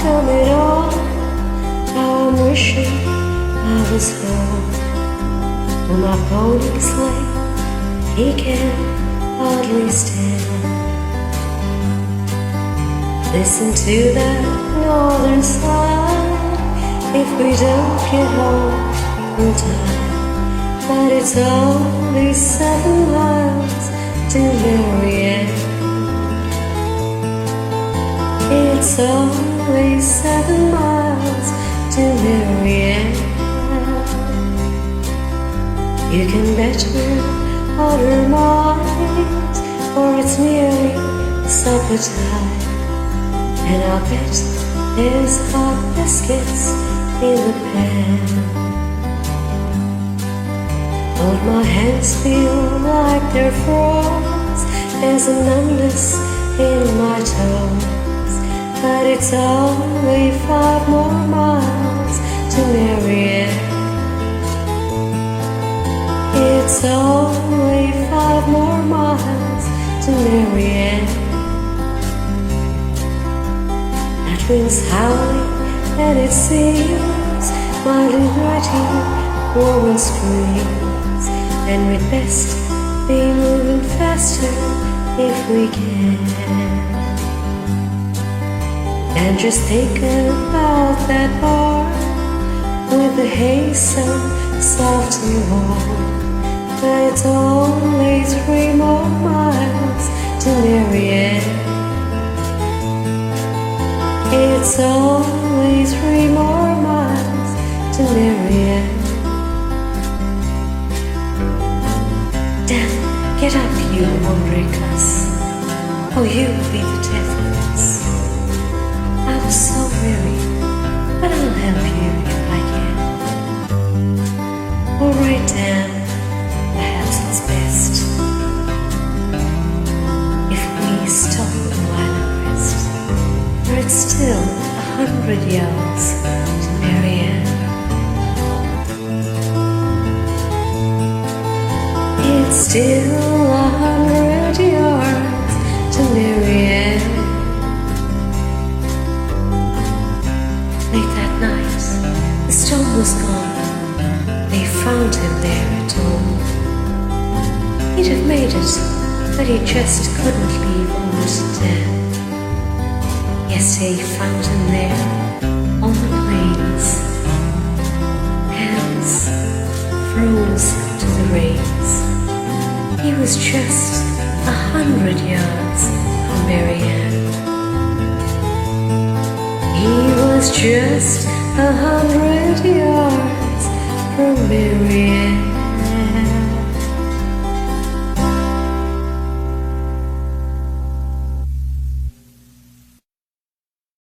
coming on. How I'm wishing I was home. When my pony's late, he can hardly stand. Listen to that northern side. If we don't get home in time, but it's only 7 miles to Marianne. It's only 7 miles to Marianne. You can bet we're on her mind, for it's nearly supper time. And I'll bet there's hot biscuits in the pan. But my hands feel like they're froze. There's a numbness in my toes. But it's only 5 more miles to Marianne. It's only 5 more miles to Marianne. That wind's howling and it seems my liberty woman screams. And we'd best be moving faster if we can. And just think about that bar with the haze so soft and warm. But it's only 3 more miles to Marianne. It's only 3 more miles to Marianne. Dan, get up, you hungry cuss. Oh, you'll be the death of us. I'm so weary, but I'll help you if I can. All right, Dan, perhaps it's best if we stop a while and rest, for it's still 100 yards to Marianne. It's still 100 yards to Marianne. Late that night, the storm was gone. They found him there at dawn. He'd have made it, but he just couldn't leave old Dan. Yes, they found him there on the plains, hands froze to the reins. He was just 100 yards from Marianne. He was just 100 yards from Marianne.